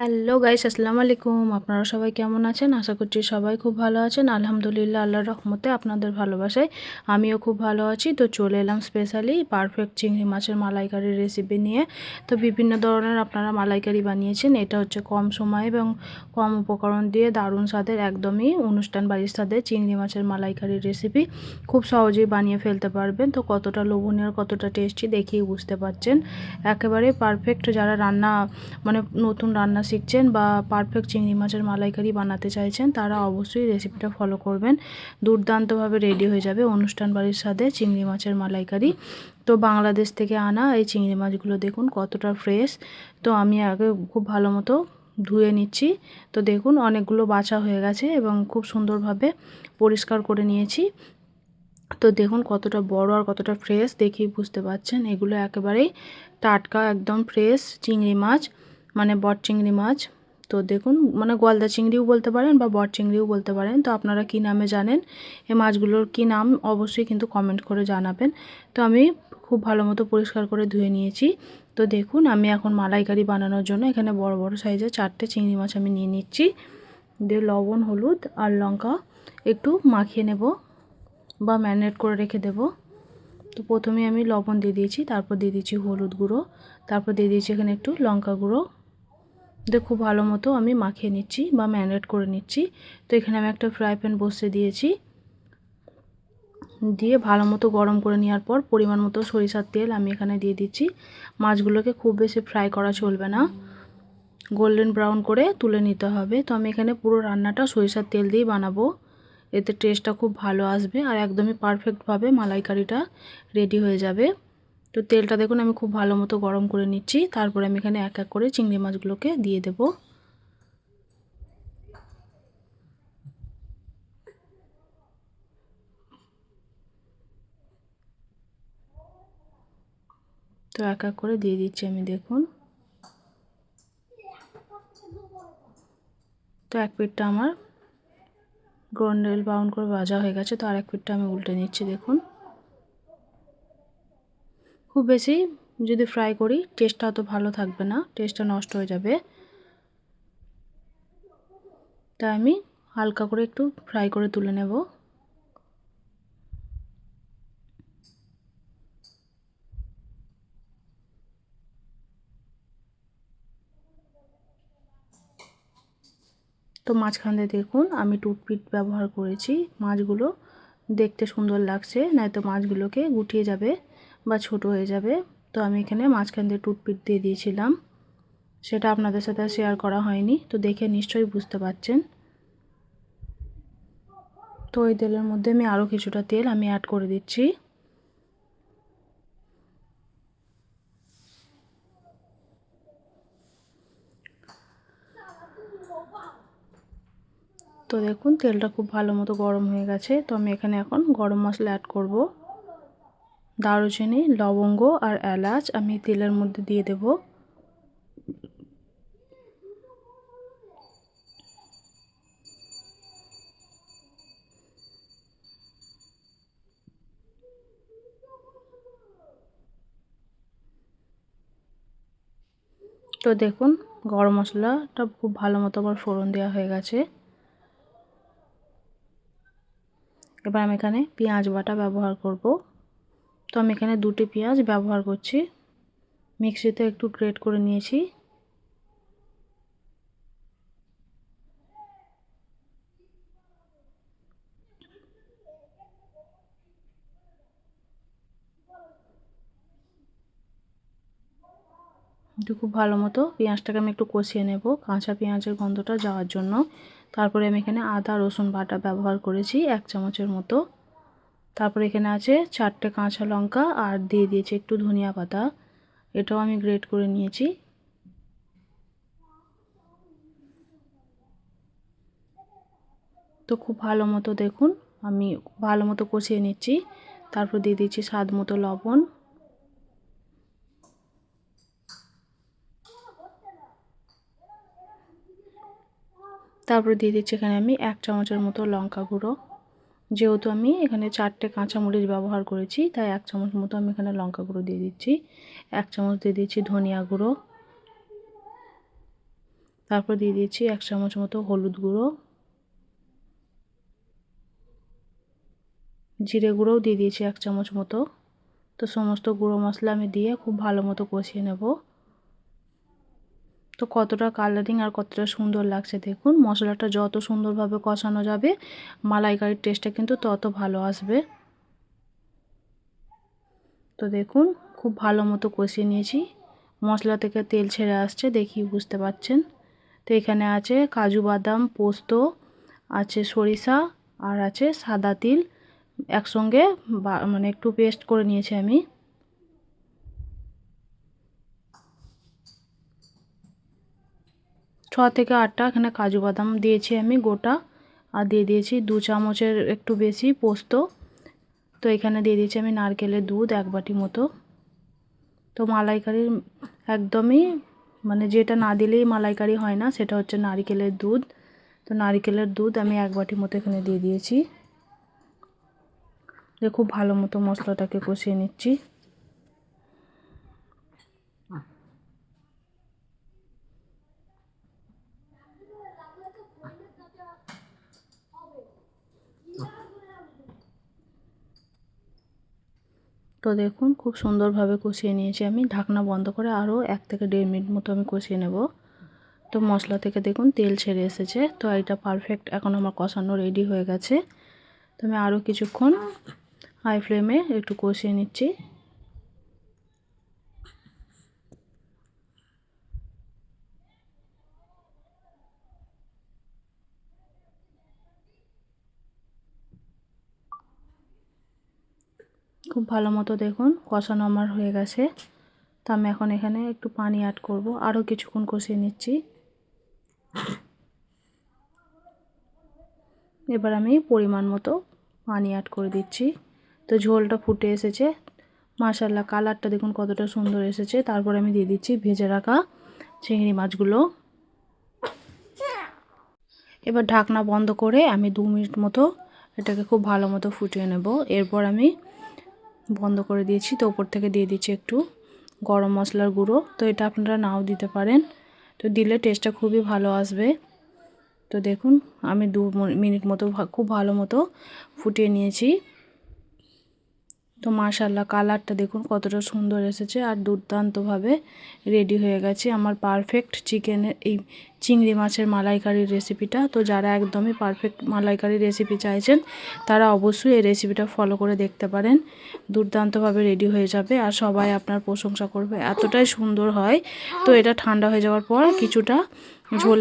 Hello guys, আসসালামু আলাইকুম। আপনারা সবাই কেমন আছেন? আশা করছি সবাই খুব ভালো আছেন। আলহামদুলিল্লাহ, আল্লাহর রহমতে আপনাদের ভালোবাসায় আমিও খুব ভালো আছি। তো চলে এলাম স্পেশালি পারফেক্ট চিংড়ি মাছের মালাইকারির রেসিপি নিয়ে। তো বিভিন্ন ধরনের আপনারা মালাইকারি বানিয়েছেন। এটা হচ্ছে কম সময় এবং কম উপকরণ দিয়ে দারুণ স্বাদের, একদমই অনুষ্ঠান বাড়ির স্বাদের চিংড়ি মাছের মালাইকারির রেসিপি। খুব সহজেই বানিয়ে ফেলতে পারবেন। তো কতটা লোভনীয়, কতটা টেস্টি দেখেই বুঝতে পারছেন। একেবারে পারফেক্ট যারা রান্না নতুন রান্না শিখছেন বা পারফেক্ট চিংড়ি মাছের মালাইকারি বানাতে চাইছেন, তারা অবশ্যই রেসিপিটা ফলো করবেন। দুর্দান্তভাবে রেডি হয়ে যাবে অনুষ্ঠান বাড়ির স্বাদে চিংড়ি মাছের মালাইকারি। তো বাংলাদেশ থেকে আনা এই চিংড়ি মাছগুলো দেখুন কতটা ফ্রেশ। তো আমি আগে খুব ভালো মতো ধুয়ে নিচ্ছি। তো দেখুন অনেকগুলো বাছা হয়ে গেছে এবং খুব সুন্দরভাবে পরিষ্কার করে নিয়েছি। তো দেখুন কতটা বড় আর কতটা ফ্রেশ দেখেই বুঝতে পারছেন। এগুলো একেবারেই টাটকা, একদম ফ্রেশ চিংড়ি মাছ, বট চিংড়ি মাছ। তো দেখুন গলদা চিংড়িও বলতে পারেন বা বট চিংড়িও বলতে পারেন। তো আপনারা কি নামে জানেন, এই মাছগুলোর কি নাম অবশ্যই কিন্তু কমেন্ট করে জানাবেন। তো আমি খুব ভালো মতো পরিষ্কার করে ধুয়ে নিয়েছি। তো দেখুন আমি এখন মালাইকারি বানানোর জন্য এখানে বড় বড় সাইজের 4টে চিংড়ি মাছ আমি নিয়ে নিচ্ছি। দিয়ে লবণ, হলুদ আর লঙ্কা একটু মাখিয়ে নেব বা ম্যারিনেট করে রেখে দেব। তো প্রথমে আমি লবণ দিয়ে দিয়েছি, তারপর দিয়ে দিয়েছি হলুদ গুঁড়ো, তারপর দিয়ে দিয়েছি এখানে একটু লঙ্কা গুঁড়ো। দিয়ে খুব ভালো মতো আমি মাখিয়ে নিচ্ছি বা ম্যারিনেট করে নিচ্ছি। তো এখানে আমি একটা ফ্রাই প্যান বসিয়ে দিয়েছি। দিয়ে ভালো মতো গরম করে নেওয়ার পর পরিমাণ মতো সরিষার তেল আমি এখানে দিয়ে দিচ্ছি। মাছগুলোকে খুব বেশি ফ্রাই করা চলবে না, গোল্ডেন ব্রাউন করে তুলে নিতে হবে। তো আমি এখানে পুরো রান্নাটা সরিষার তেল দিয়েই বানাবো, এতে টেস্টটা খুব ভালো আসবে আর একদমই পারফেক্টভাবে মালাইকারিটা রেডি হয়ে যাবে। তো তেলটা দেখুন আমি খুব ভালো মতো গরম করে নিচ্ছি। তারপরে আমি এখানে এক এক করে চিংড়ি মাছগুলোকে দিয়ে দেব। তো এক এক করে দিয়ে দিচ্ছি আমি, দেখুন। তো এক পিঠটা আমার গোল্ডেন ব্রাউন করে ভাজা হয়ে গেছে। তো আর এক পিঠটা আমি উল্টে নিচ্ছি। দেখুন খুব বেশি যদি ফ্রাই করি টেস্টটা অত ভালো থাকবে না, টেস্টটা নষ্ট হয়ে যাবে। তাই আমি হালকা করে একটু ফ্রাই করে তুলে নেব। তো মাঝখান দিয়ে দেখুন আমি টুথপিক ব্যবহার করেছি। মাছগুলো দেখতে সুন্দর লাগছে, নয়তো মাছগুলোকে গুটিয়ে যাবে বা ছোট হয়ে যাবে। তো আমি এখানে মাঝখান দিয়ে টুথপিক দিয়ে দিয়েছিলাম, সেটা আপনাদের সাথে শেয়ার করা হয়নি। তো দেখে নিশ্চয়ই বুঝতে পারছেন। তো ওই তেলের মধ্যে আমি আরও কিছুটা তেল আমি অ্যাড করে দিচ্ছি। তো দেখুন তেলটা খুব ভালো মতো গরম হয়ে গেছে। তো আমি এখানে এখন গরম মশলা অ্যাড করব। দারুচিনি, লবঙ্গ আর এলাচ আমি তেলের মধ্যে দিয়ে দেব। তো দেখুন গরম মশলাটা খুব ভালো মতো আমার ফোড়ন দেওয়া হয়ে গেছে। এবার আমি এখানে পেঁয়াজ বাটা ব্যবহার করব। তো আমি এখানে 2টি পেঁয়াজ ব্যবহার করছি, মিক্সিতে একটু গ্রেট করে নিয়েছি। একটু খুব ভালো মতো পেঁয়াজটাকে আমি একটু কষিয়ে নেব, কাঁচা পেঁয়াজের গন্ধটা যাওয়ার জন্য। তারপরে আমি এখানে আদা রসুন বাটা ব্যবহার করেছি 1 চামচের মতো। তারপরে এখানে আছে 4টে কাঁচা লঙ্কা আর দিয়ে দিয়েছি একটু ধনিয়া পাতা, এটাও আমি গ্রেট করে নিয়েছি। তো খুব ভালো মতো দেখুন আমি ভালো মতো কষিয়ে নিচ্ছি। তারপর দিয়ে দিচ্ছি স্বাদ মতো লবণ। তারপরে দিয়ে দিচ্ছি এখানে আমি 1 চামচের মতো লঙ্কা গুঁড়ো। যেহেতু আমি এখানে 4টে কাঁচামরিচ ব্যবহার করেছি, তাই 1 চামচ মতো আমি এখানে লঙ্কা গুঁড়ো দিয়ে দিচ্ছি। 1 চামচ দিয়ে দিচ্ছি ধনিয়া গুঁড়ো। তারপর দিয়ে দিয়েছি 1 চামচ মতো হলুদ গুঁড়ো, জিরে গুঁড়োও দিয়ে দিয়েছি 1 চামচ মতো। তো সমস্ত গুঁড়ো মশলা আমি দিয়ে খুব ভালো মতো কষিয়ে নেব। তো কতটা কালারিং আর কতটা সুন্দর লাগছে দেখুন। মশলাটা যত সুন্দরভাবে কষানো যাবে মালাইকারির টেস্টটা কিন্তু তত ভালো আসবে। তো দেখুন খুব ভালো মতো কষিয়ে নিয়েছি, মশলা থেকে তেল ছেড়ে আসছে, দেখি বুঝতে পাচ্ছেন। তো এখানে আছে কাজু বাদাম, পোস্ত আছে, সরিষা আর আছে সাদা তিল একসঙ্গে মানে একটু পেস্ট করে নিয়েছি আমি। ছ থেকে 8টা এখানে কাজু বাদাম দিয়েছি আমি গোটা, আর দিয়ে দিয়েছি 2 চামচের একটু বেশি পোস্ত। তো এখানে দিয়ে দিয়েছি আমি নারকেলের দুধ 1 বাটি মতো। তো মালাইকারির একদমই মানে যেটা না দিলেই মালাইকারি হয় না সেটা হচ্ছে নারকেলের দুধ। তো নারকেলের দুধ আমি 1 বাটি মতো এখানে দিয়ে দিয়েছি। দিয়ে খুব ভালো মতো মশলাটাকে কষিয়ে নিচ্ছি। তো দেখুন খুব সুন্দরভাবে কষিয়ে নিয়েছি আমি। ঢাকনা বন্ধ করে আরও 1 থেকে 1.5 মিনিট মতো আমি কষিয়ে নেব। তো মশলা থেকে দেখুন তেল ছেড়ে এসেছে। তো এটা পারফেক্ট, এখন আমার কষানো রেডি হয়ে গেছে। তো আমি আরও কিছুক্ষণ হাই ফ্লেমে একটু কষিয়ে নিচ্ছি। খুব ভালো মতো দেখুন কষানো আমার হয়ে গেছে। তো আমি এখন এখানে একটু পানি অ্যাড করব, আরও কিছুক্ষণ কষিয়ে নিচ্ছি। এবার আমি পরিমাণ মতো পানি অ্যাড করে দিচ্ছি। তো ঝোলটা ফুটে এসেছে, মাশাআল্লাহ কালারটা দেখুন কতটা সুন্দর এসেছে। তারপর আমি দিয়ে দিচ্ছি ভেজে রাখা চিংড়ি মাছগুলো। এবার ঢাকনা বন্ধ করে আমি 2 মিনিট মতো এটাকে খুব ভালো মতো ফুটিয়ে নেব। এরপর আমি বন্ধ করে দিয়েছি। তো উপর থেকে দিয়ে দিচ্ছি একটু গরম মশলার গুঁড়ো। তো এটা আপনারা নাও দিতে পারেন, তো দিলে টেস্টটা খুবই ভালো আসবে। তো দেখুন আমি 2 মিনিট মতো খুব ভালো মতো ফুটিয়ে নিয়েছি। তো মাশাআল্লাহ কালারটা দেখুন কতটা সুন্দর এসেছে আর দুর্দান্তভাবে রেডি হয়ে গেছে আমার পারফেক্ট চিকেনের এই চিংড়ি মাছের মালাইকারির রেসিপিটা। তো যারা একদমই পারফেক্ট মালাইকারি রেসিপি চাইছেন তারা অবশ্যই এই রেসিপিটা ফলো করে দেখতে পারেন। দুর্দান্তভাবে রেডি হয়ে যাবে আর সবাই আপনার প্রশংসা করবে, এতটাই সুন্দর হয়। তো এটা ঠান্ডা হয়ে যাওয়ার পর কিছুটা ঝোল